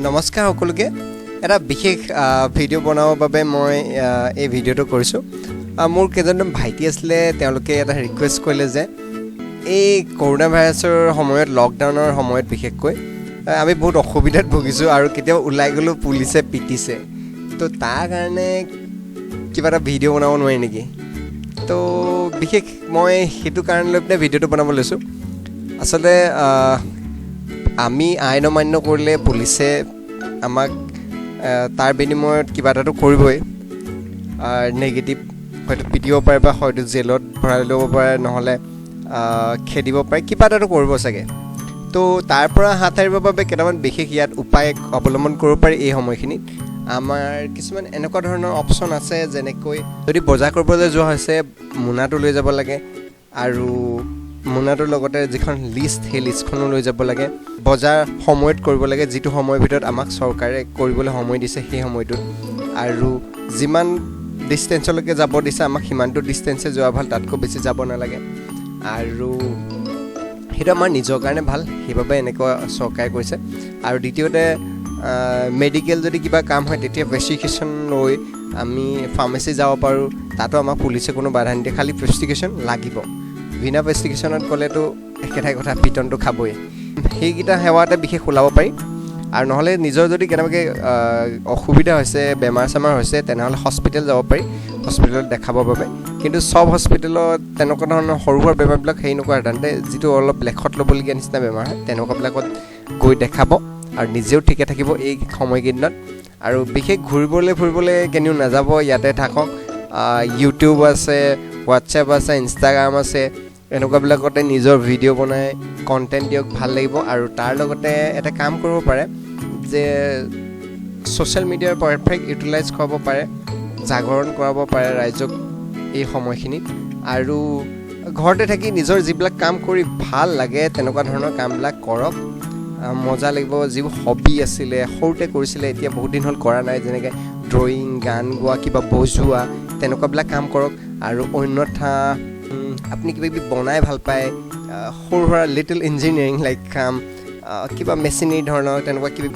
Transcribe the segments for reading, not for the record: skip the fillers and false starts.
নমস্কাৰ সকলোকে এটা বিশেষ ভিডিঅ' বনাবৰ বাবে মই এই ভিডিঅ'টো কৰিছোঁ। মোৰ কেইজনমান ভাইটি আছিলে, তেওঁলোকে এটা ৰিকুৱেষ্ট কৰিলে যে এই কৰোণা ভাইৰাছৰ সময়ত, লকডাউনৰ সময়ত বিশেষকৈ আমি বহুত অসুবিধাত ভুগিছোঁ আৰু কেতিয়াবা ওলাই গ'লেও পুলিচে পিটিছে। তো তাৰ কাৰণে কিবা এটা ভিডিঅ' বনাব নোৱাৰি নেকি? তো বিশেষ মই সেইটো কাৰণ লৈ পিনে ভিডিঅ'টো বনাব লৈছোঁ। আচলতে আমি আইন অমান্য কৰিলে পুলিচে আমাক তাৰ বিনিময়ত কিবা এটাতো কৰিবই। নেগেটিভ হয়তো পিটিব পাৰে বা হয়তো জেলত ভৰাই ল'ব পাৰে, নহ'লে খেদিব পাৰে, কিবা এটাতো কৰিব চাগে। তো তাৰ পৰা হাত সাৰিবৰ বাবে কেইটামান বিশেষ ইয়াত উপায় অৱলম্বন কৰিব পাৰি। এই সময়খিনিত আমাৰ কিছুমান এনেকুৱা ধৰণৰ অপশ্যন আছে, যেনেকৈ যদি বজাৰ কৰিবলৈ যোৱা হৈছে মোনাটো লৈ যাব লাগে, আৰু মোনাটোৰ লগতে যিখন লিষ্ট, সেই লিষ্টখনো লৈ যাব লাগে। বজাৰ সময়ত কৰিব লাগে, যিটো সময়ৰ ভিতৰত আমাক চৰকাৰে কৰিবলৈ সময় দিছে সেই সময়টোত, আৰু যিমান ডিষ্টেঞ্চলৈকে যাব দিছে আমাক সিমানটো ডিষ্টেঞ্চে যোৱা ভাল, তাতকৈ বেছি যাব নালাগে। আৰু সেইটো আমাৰ নিজৰ কাৰণে ভাল, সেইবাবে এনেকুৱা চৰকাৰে কৰিছে। আৰু দ্বিতীয়তে মেডিকেল যদি কিবা কাম হয় তেতিয়া প্ৰেছক্ৰিপশ্যন লৈ আমি ফাৰ্মাচী যাব পাৰোঁ, তাতো আমাক পুলিচে কোনো বাধা নিদিয়ে, খালী প্ৰেছক্ৰিপশ্যন লাগিব। বিনা প্ৰেছক্ৰিপশ্যনত গ'লেতো একেটাই কথা, পিটনটো খাবই। সেইকেইটা সেৱাতে বিশেষ ওলাব পাৰি। আৰু নহ'লে নিজৰ যদি কেনেবাকৈ অসুবিধা হৈছে, বেমাৰ চেমাৰ হৈছে, তেনেহ'লে হস্পিটেল যাব পাৰি, হস্পিটেলত দেখাবৰ বাবে। কিন্তু চব হস্পিটেলত তেনেকুৱা ধৰণৰ সৰু সুৰা বেমাৰবিলাক হেৰি নকৰে, সাধাৰণতে যিটো অলপ লেখত ল'বলগীয়া নিচিনা বেমাৰ হয় তেনেকুৱাবিলাকত গৈ দেখাব আৰু নিজেও ঠিকে থাকিব এই সময়কেইদিনত। আৰু বিশেষ ফুৰিবলৈ কেনিও নাযাব, ইয়াতে থাকক। ইউটিউব আছে, হোৱাটছএপ আছে, ইনষ্টাগ্ৰাম আছে, এনেকুৱাবিলাকতে নিজৰ ভিডিঅ' বনাই কণ্টেণ্ট দিয়ক, ভাল লাগিব। আৰু তাৰ লগতে এটা কাম কৰিব পাৰে যে ছ'চিয়েল মিডিয়াৰ পাৰফেক্ট ইউটিলাইজ কৰাব পাৰে, জাগৰণ কৰাব পাৰে ৰাইজক এই সময়খিনিত। আৰু ঘৰতে থাকি নিজৰ যিবিলাক কাম কৰি ভাল লাগে তেনেকুৱা ধৰণৰ কামবিলাক কৰক, মজা লাগিব। যিবোৰ হবি আছিলে, সৰুতে কৰিছিলে, এতিয়া বহুত দিন হ'ল কৰা নাই, যেনেকৈ ড্ৰয়িং, গান গোৱা, কিবা বজোৱা, তেনেকুৱাবিলাক কাম কৰক। আৰু অন্যথা আপুনি কিবা কিবি বনাই ভাল পায়, সৰু সুৰা লিটল ইঞ্জিনিয়াৰিং লাইক কাম, কিবা মেচিনেৰী ধৰণৰ তেনেকুৱা কিবা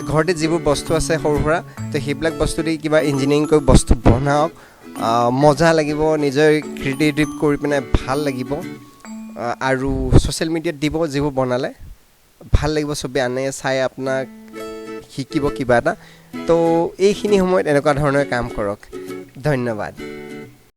ঘৰতে যিবোৰ বস্তু আছে সৰু সুৰা, তো সেইবিলাক বস্তু দি কিবা ইঞ্জিনিয়াৰিং কৰি বস্তু বনাওক, মজা লাগিব, নিজৰ ক্ৰিয়েটিভ কৰি পিনে ভাল লাগিব। আৰু ছ'চিয়েল মিডিয়াত দিব, যিবোৰ বনালে ভাল লাগিব, চবেই আনে চাই আপোনাক শিকিব কিবা এটা। তো এইখিনি সময়ত এনেকুৱা ধৰণৰ কাম কৰক। ধন্যবাদ।